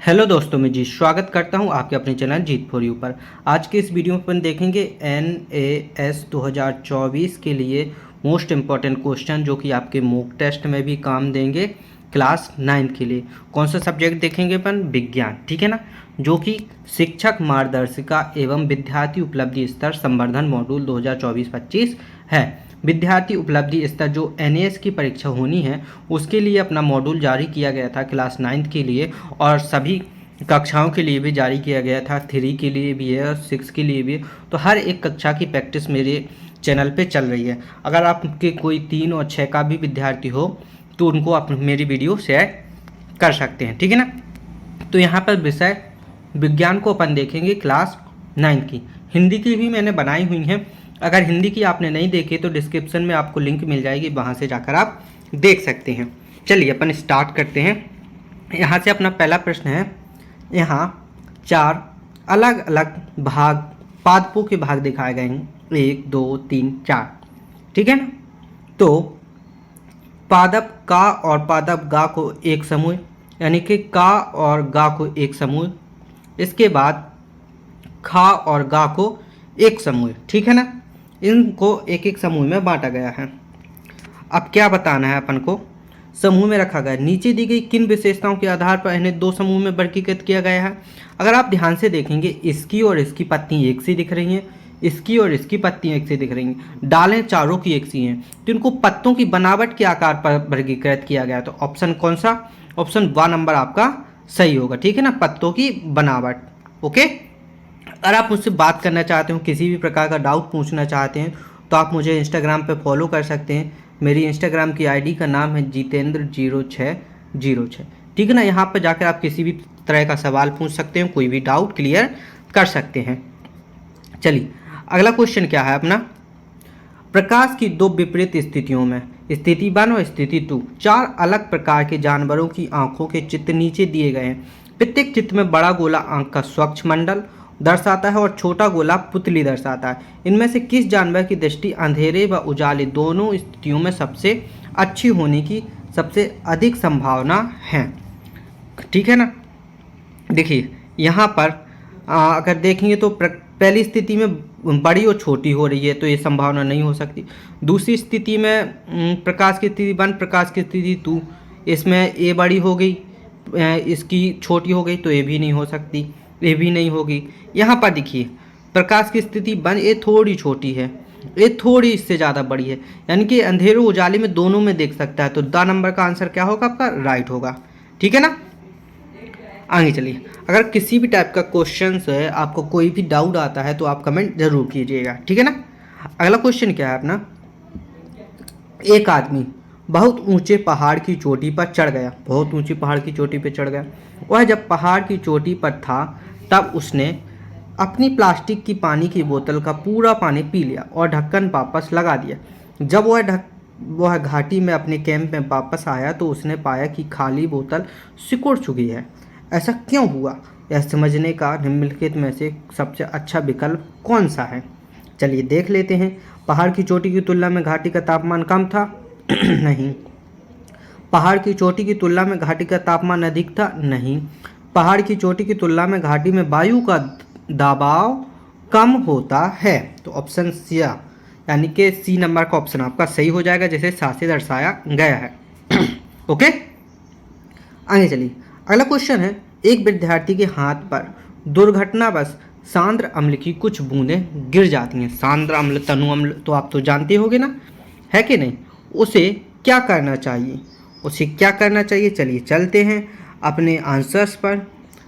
Hello दोस्तों, मैं जी स्वागत करता हूं आपके अपने चैनल जीत फॉर यू पर। आज के इस वीडियो में अपन देखेंगे NAS 2024 के लिए मोस्ट इम्पॉर्टेंट क्वेश्चन जो कि आपके मॉक टेस्ट में भी काम देंगे। क्लास 9 के लिए कौन सा सब्जेक्ट देखेंगे अपन? विज्ञान, ठीक है ना, जो कि शिक्षक मार्गदर्शिका एवं विद्यार्थी उपलब्धि स्तर संवर्धन मॉड्यूल 2024-25 है। विद्यार्थी उपलब्धि स्तर जो NAS की परीक्षा होनी है उसके लिए अपना मॉड्यूल जारी किया गया था क्लास 9 के लिए, और सभी कक्षाओं के लिए भी जारी किया गया था। 3 के लिए भी है और 6 के लिए भी है। तो हर एक कक्षा की प्रैक्टिस मेरे चैनल पे चल रही है। अगर आपके कोई 3 और 6 का भी विद्यार्थी हो तो उनको आप मेरी वीडियो शेयर कर सकते हैं, ठीक है ना। तो यहाँ पर विषय विज्ञान को अपन देखेंगे क्लास 9 की। हिंदी की भी मैंने बनाई हुई हैं। अगर हिंदी की आपने नहीं देखी तो डिस्क्रिप्शन में आपको लिंक मिल जाएगी, वहाँ से जाकर आप देख सकते हैं। चलिए अपन स्टार्ट करते हैं। यहाँ से अपना पहला प्रश्न है। यहाँ 4 अलग अलग भाग, पादपों के भाग दिखाए गए हैं, 1 2 3 4, ठीक है ना। तो पादप का और पादप गा को एक समूह, यानी कि का और गा को एक समूह, इसके बाद खा और गा को एक समूह, ठीक है ना। इनको एक एक समूह में बांटा गया है। अब क्या बताना है अपन को? समूह में रखा गया। नीचे दी गई किन विशेषताओं के आधार पर इन्हें 2 समूह में वर्गीकृत किया गया है? अगर आप ध्यान से देखेंगे, इसकी और इसकी पत्ती एक सी दिख रही हैं, इसकी और इसकी पत्तियां एक सी दिख रही हैं, डालें चारों की एक सी हैं, तो इनको पत्तों की बनावट के आकार पर वर्गीकृत किया गया। तो ऑप्शन कौन सा? ऑप्शन 1 नंबर आपका सही होगा, ठीक है ना, पत्तों की बनावट। ओके। अगर आप मुझसे बात करना चाहते हो, किसी भी प्रकार का डाउट पूछना चाहते हैं, तो आप मुझे इंस्टाग्राम पे फॉलो कर सकते हैं। मेरी इंस्टाग्राम की आईडी का नाम है जितेंद्र0606, ठीक है ना। यहाँ पर जाकर आप किसी भी तरह का सवाल पूछ सकते हैं, कोई भी डाउट क्लियर कर सकते हैं। चलिए अगला क्वेश्चन क्या है अपना? प्रकाश की 2 विपरीत स्थितियों में, स्थिति 1 और स्थिति 2, 4 अलग प्रकार के जानवरों की आंखों के चित्र नीचे दिए गए हैं। प्रत्येक चित्र में बड़ा गोला आंख का स्वच्छ मंडल दर्शाता है और छोटा गोला पुतली दर्शाता है। इनमें से किस जानवर की दृष्टि अंधेरे व उजाले दोनों स्थितियों में सबसे अच्छी होने की सबसे अधिक संभावना है? ठीक है ना। देखिए यहाँ पर अगर देखेंगे तो पहली स्थिति में बड़ी और छोटी हो रही है, तो ये संभावना नहीं हो सकती। दूसरी स्थिति में प्रकाश की स्थिति 1, प्रकाश की स्थिति 2, इसमें ए बड़ी हो गई, इसकी छोटी हो गई, तो ये भी नहीं हो सकती, ये भी नहीं होगी। यहाँ पर देखिए प्रकाश की स्थिति 1 ये थोड़ी छोटी है, ये थोड़ी इससे ज़्यादा बड़ी है, यानी कि अंधेरे उजाले में दोनों में देख सकता है। तो 2 नंबर का आंसर क्या होगा आपका? राइट होगा, ठीक है ना। आगे चलिए। अगर किसी भी टाइप का क्वेश्चन है, आपको कोई भी डाउट आता है, तो आप कमेंट जरूर कीजिएगा, ठीक है ना। अगला क्वेश्चन क्या है अपना? एक आदमी बहुत ऊंचे पहाड़ की चोटी पर चढ़ गया, बहुत ऊंची पहाड़ की चोटी पर चढ़ गया। वह जब पहाड़ की चोटी पर था तब उसने अपनी प्लास्टिक की पानी की बोतल का पूरा पानी पी लिया और ढक्कन वापस लगा दिया। जब वह घाटी में अपने कैंप में वापस आया तो उसने पाया कि खाली बोतल सिकुड़ चुकी है। ऐसा क्यों हुआ? यह समझने का निम्नलिखित में से सबसे अच्छा विकल्प कौन सा है? चलिए देख लेते हैं। पहाड़ की चोटी की तुलना में घाटी का तापमान कम था? नहीं। पहाड़ की चोटी की तुलना में घाटी का तापमान अधिक था? नहीं। पहाड़ की चोटी की तुलना में घाटी में वायु का दबाव कम होता है। तो ऑप्शन सी, यानी कि सी नंबर का ऑप्शन आपका सही हो जाएगा, जैसे सा से दर्शाया गया है। ओके, आगे चलिए। अगला क्वेश्चन है। एक विद्यार्थी के हाथ पर दुर्घटनावश सांद्र अम्ल की कुछ बूंदें गिर जाती हैं। सांद्र अम्ल, तनु अम्ल तो आप तो जानते होंगे ना, है कि नहीं। उसे क्या करना चाहिए? उसे क्या करना चाहिए? चलिए चलते हैं अपने आंसर्स पर।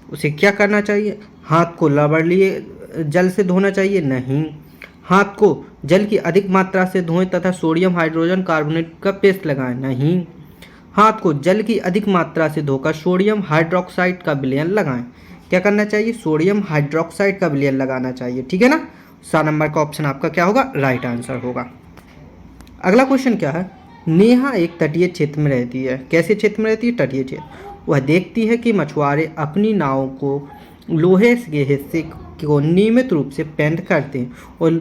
उसे क्या करना चाहिए? हाथ को लवणीय जल से धोना चाहिए? नहीं। हाथ को जल की अधिक मात्रा से धोएं तथा सोडियम हाइड्रोजन कार्बोनेट का पेस्ट लगाएं? नहीं। हाथ को जल की अधिक मात्रा से धोकर सोडियम हाइड्रोक्साइड का विलयन लगाएं। क्या करना चाहिए? सोडियम हाइड्रोक्साइड का विलयन लगाना चाहिए, ठीक है ना। 7 नंबर का ऑप्शन आपका क्या होगा? राइट आंसर होगा। अगला क्वेश्चन क्या है? नेहा एक तटीय क्षेत्र में रहती है। कैसे क्षेत्र में रहती है? तटीय क्षेत्र। वह देखती है कि मछुआरे अपनी नाव को लोहे के हिस्से को नियमित रूप से पेंट करते हैं और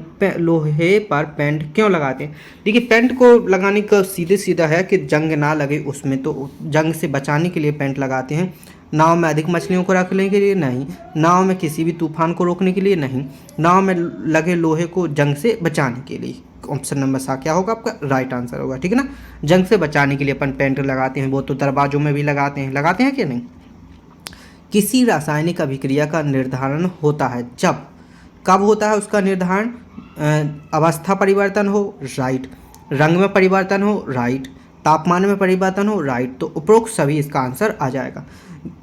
लोहे पर पेंट क्यों लगाते हैं? देखिए पेंट को लगाने का सीधे सीधा है कि जंग ना लगे उसमें, तो जंग से बचाने के लिए पेंट लगाते हैं। नाव में अधिक मछलियों को रखने के लिए नहीं, नाव में किसी भी तूफान को रोकने के लिए नहीं, नाव में लगे लोहे को जंग से बचाने के लिए। ऑप्शन नंबर सा क्या होगा आपका राइट आंसर होगा, ठीक है ना। जंग से बचाने के लिए अपन पेंट लगाते हैं, वो तो दरवाजों में भी लगाते हैं कि नहीं। किसी रासायनिक अभिक्रिया का निर्धारण होता है जब, कब होता है उसका निर्धारण, अवस्था परिवर्तन हो, राइट, रंग में परिवर्तन हो, राइट, तापमान में परिवर्तन हो, राइट। तो उपरोक्त सभी इसका आंसर आ जाएगा।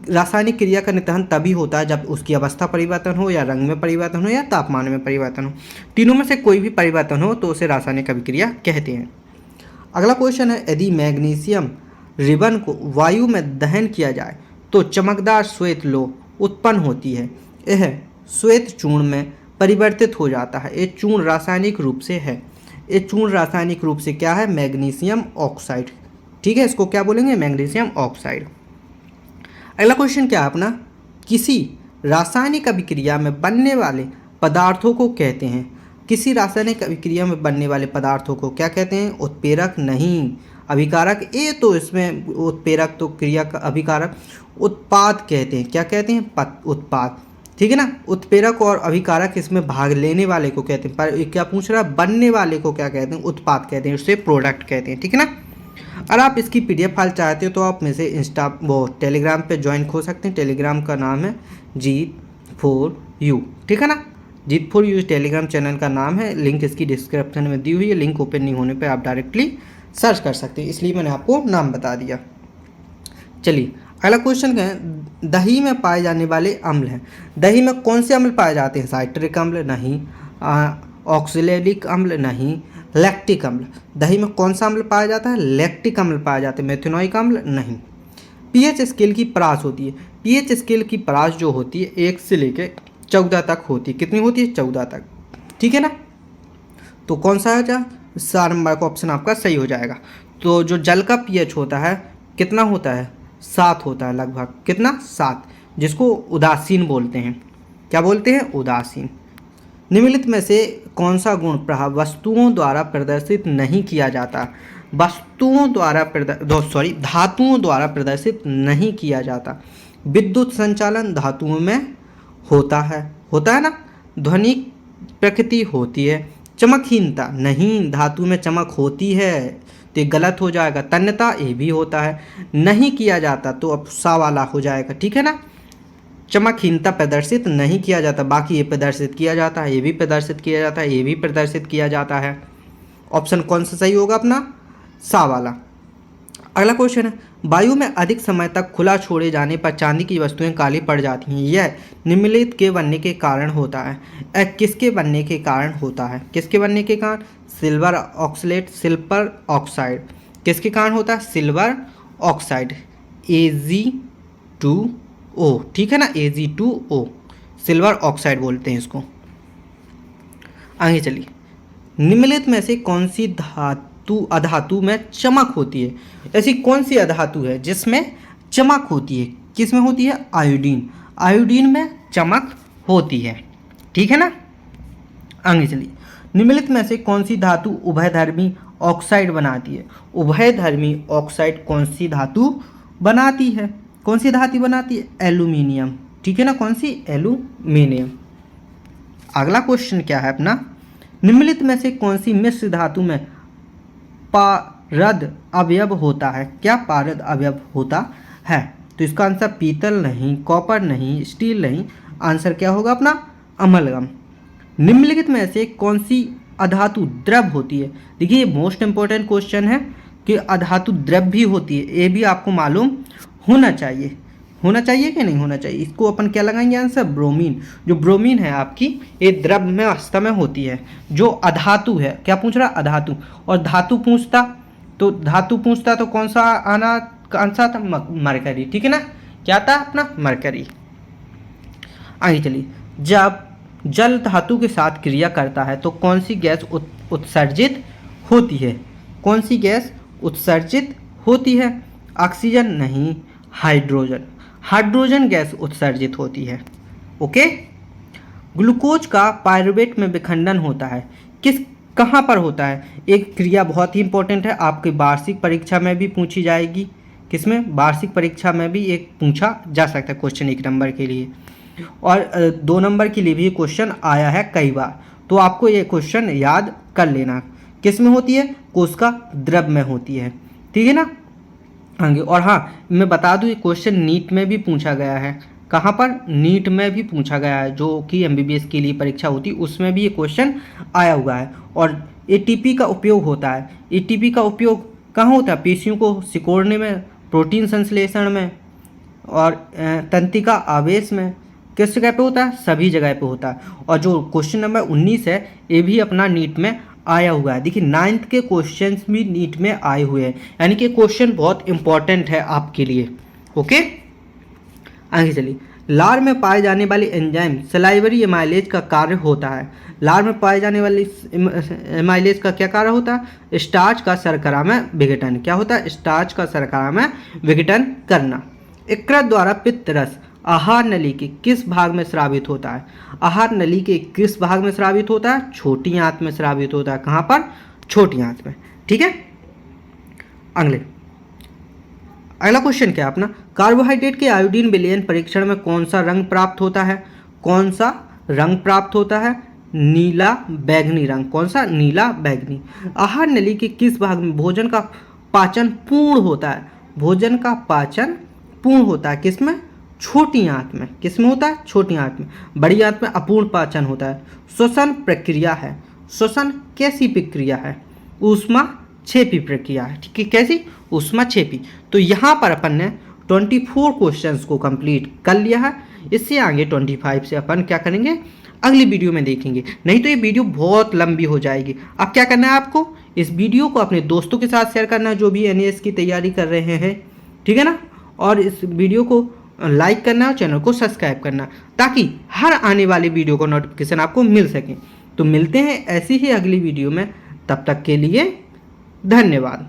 रासायनिक क्रिया का निर्धारण तभी होता है जब उसकी अवस्था परिवर्तन हो, या रंग में परिवर्तन हो, या तापमान में परिवर्तन हो। तीनों में से कोई भी परिवर्तन हो तो उसे रासायनिक अभिक्रिया कहते हैं। अगला क्वेश्चन है, यदि मैग्नीशियम रिबन को वायु में दहन किया जाए तो चमकदार श्वेत लोह उत्पन्न होती है। यह श्वेत चूर्ण में परिवर्तित हो जाता है। ये चूर्ण रासायनिक रूप से है, ये चूर्ण रासायनिक रूप से क्या है, मैग्नीशियम ऑक्साइड, ठीक है, इसको क्या बोलेंगे, मैग्नीशियम ऑक्साइड। अगला क्वेश्चन क्या है अपना, किसी रासायनिक अभिक्रिया में बनने वाले पदार्थों को कहते हैं, किसी रासायनिक अभिक्रिया में बनने वाले पदार्थों को क्या कहते हैं, उत्प्रेरक नहीं अभिकारक। ये तो इसमें उत्प्रेरक तो क्रिया का अभिकारक, उत्पाद कहते हैं, क्या कहते हैं, उत्पाद, ठीक है ना। उत्प्रेरक और अभिकारक इसमें भाग लेने वाले को कहते हैं, पर क्या पूछ रहा है, बनने वाले को क्या कहते हैं, उत्पाद कहते हैं, उससे प्रोडक्ट कहते हैं, ठीक है ना। अगर आप इसकी PDF फाइल चाहते हो तो आप में से टेलीग्राम पे ज्वाइन हो सकते हैं। टेलीग्राम का नाम है G4U, ठीक है ना। G4U टेलीग्राम चैनल का नाम है, लिंक इसकी डिस्क्रिप्शन में दी हुई है। लिंक ओपन नहीं होने पे आप डायरेक्टली सर्च कर सकते हैं, इसलिए मैंने आपको नाम बता दिया। चलिए अगला क्वेश्चन क्या है, दही में पाए जाने वाले अम्ल हैं। दही में कौन से अम्ल पाए जाते हैं, साइट्रिक अम्ल नहीं, ऑक्सैलिक अम्ल नहीं, लैक्टिक अम्ल। दही में कौन सा अम्ल पाया जाता है, लैक्टिक अम्ल पाया जाता है, मेथनोइक अम्ल नहीं। पीएच स्केल की परास होती है। पीएच स्केल की परास जो होती है 1 से लेकर 14 तक होती है। कितनी होती है, 14 तक, ठीक है ना। तो कौन सा है, 4 नंबर का ऑप्शन आपका सही हो जाएगा। तो जो जल का पीएच होता है कितना होता है, 7 होता है लगभग, कितना, 7, जिसको उदासीन बोलते हैं। क्या बोलते हैं, उदासीन। निम्नलिखित में से कौन सा गुण प्रभाव वस्तुओं द्वारा प्रदर्शित नहीं किया जाता, धातुओं द्वारा प्रदर्शित नहीं किया जाता। विद्युत संचालन धातुओं में होता है ना। ध्वनि प्रकृति होती है। चमकहीनता नहीं, धातु में चमक होती है, तो गलत हो जाएगा। तन्यता ये भी होता है, नहीं किया जाता तो अब सा वाला हो जाएगा, ठीक है ना। चमकहीनता प्रदर्शित नहीं किया जाता, बाकी ये प्रदर्शित किया जाता है, ये भी प्रदर्शित किया जाता है, ये भी प्रदर्शित किया जाता है। ऑप्शन कौन सा सही होगा अपना, सा वाला। अगला क्वेश्चन है, वायु में अधिक समय तक खुला छोड़े जाने पर चांदी की वस्तुएं काली पड़ जाती हैं। यह निम्नलिखित के बनने के कारण होता है। किसके बनने के कारण होता है, किसके बनने के कारण, सिल्वर ऑक्सलेट, सिल्वर ऑक्साइड। किसके कारण होता है, सिल्वर ऑक्साइड, Ag2O, ठीक है ना, Ag2O, सिल्वर ऑक्साइड बोलते हैं इसको। आगे चलिए, निम्नलिखित में से कौन सी अधातु में चमक होती है। ऐसी कौन सी अधातु है जिसमें चमक होती है, किस में होती है, आयोडीन। आयोडीन में चमक होती है, ठीक है ना। आगे चलिए, निम्नलिखित में से कौन सी धातु उभयधर्मी ऑक्साइड बनाती है। उभयधर्मी ऑक्साइड कौन सी धातु बनाती है, कौन सी धातु बनाती है, एल्यूमिनियम, ठीक है ना, कौन सी, एल्यूमिनियम। अगला क्वेश्चन क्या है अपना, निम्नलिखित में से कौन सी मिश्र धातु में पारद अवयव होता है। क्या पारद अवयव होता है, तो इसका आंसर पीतल नहीं, कॉपर नहीं, स्टील नहीं, आंसर क्या होगा अपना, अमलगम। निम्नलिखित में से कौन सी अधातु द्रव होती है। देखिए ये मोस्ट इंपॉर्टेंट क्वेश्चन है कि अधातु द्रव भी होती है, ये भी आपको मालूम होना चाहिए, होना चाहिए कि नहीं होना चाहिए। इसको अपन क्या लगाएंगे आंसर, ब्रोमीन। जो ब्रोमीन है आपकी ये द्रव में अवस्था में होती है। जो अधातु है, क्या पूछ रहा, अधातु, और धातु पूछता तो कौन सा आंसर था, मरकरी, ठीक है ना, क्या था अपना, मरकरी। आगे चलिए, जब जल धातु के साथ क्रिया करता है तो कौन सी गैस उत्सर्जित होती है, कौन सी गैस उत्सर्जित होती है, ऑक्सीजन नहीं, हाइड्रोजन गैस उत्सर्जित होती है। ओके, ग्लूकोज का पायरुवेट में विखंडन होता है, कहाँ पर होता है। एक क्रिया बहुत ही इंपॉर्टेंट है, आपकी वार्षिक परीक्षा में भी पूछी जाएगी, किसमें, वार्षिक परीक्षा में भी एक पूछा जा सकता है क्वेश्चन 1 नंबर के लिए, और 2 नंबर के लिए भी क्वेश्चन आया है कई बार। तो आपको ये क्वेश्चन याद कर लेना। किस में होती है, कोशिका द्रव में होती है, ठीक है ना। आगे, और हाँ मैं बता दूँ ये क्वेश्चन नीट में भी पूछा गया है। कहाँ पर, नीट में भी पूछा गया है, जो कि एमबीबीएस के लिए परीक्षा होती है उसमें भी ये क्वेश्चन आया हुआ है। और एटीपी का उपयोग होता है, एटीपी का उपयोग कहाँ होता है, पेशियों को सिकोड़ने में, प्रोटीन संश्लेषण में, और तंत्रिका आवेश में। किस जगह पे होता है, सभी जगह पे होता है। और जो क्वेश्चन नंबर 19 है ये भी अपना नीट में आया हुआ है। देखिए 9th के क्वेश्चंस भी नीट में आए हुए हैं, यानी कि क्वेश्चन बहुत इंपॉर्टेंट है आपके लिए। ओके, आगे चलिए। लार में पाए जाने वाली एंजाइम सलाइवरी एमाइलेज का कार्य होता है। लार में पाए जाने वाली एमाइलेज का क्या कार्य होता है, स्टार्च का शर्करा में विघटन। क्या होता है, स्टार्च का शर्करा में विघटन करना। यकृत द्वारा पित्त रस आहार नली के किस भाग में स्रावित होता है, आहार नली के किस भाग में स्रावित होता है, छोटी आंत में स्रावित होता है। कहाँ पर, छोटी आंत में, ठीक है। अगला क्वेश्चन क्या है अपना, कार्बोहाइड्रेट के आयोडीन विलयन परीक्षण में कौन सा रंग प्राप्त होता है, कौन सा रंग प्राप्त होता है, नीला बैगनी रंग। कौन सा, नीला बैगनी। आहार नली के किस भाग में भोजन का पाचन पूर्ण होता है, भोजन का पाचन पूर्ण होता है किसमें, छोटी आंत में। किसमें होता है, छोटी आंत में। बड़ी आंत में अपूर्ण पाचन होता है। श्वसन प्रक्रिया है, श्वसन कैसी प्रक्रिया है, ऊष्मा छेपी प्रक्रिया है, ठीक है। कैसी, ऊष्मा छेपी। तो यहाँ पर अपन ने 24 क्वेश्चंस को कंप्लीट कर लिया है। इससे आगे 25 से अपन क्या करेंगे, अगली वीडियो में देखेंगे, नहीं तो ये वीडियो बहुत लंबी हो जाएगी। अब क्या करना है आपको, इस वीडियो को अपने दोस्तों के साथ शेयर करना है जो भी एनएएस की तैयारी कर रहे हैं, ठीक है ना। और इस वीडियो को लाइक करना और चैनल को सब्सक्राइब करना, ताकि हर आने वाली वीडियो का नोटिफिकेशन आपको मिल सके। तो मिलते हैं ऐसी ही अगली वीडियो में, तब तक के लिए धन्यवाद।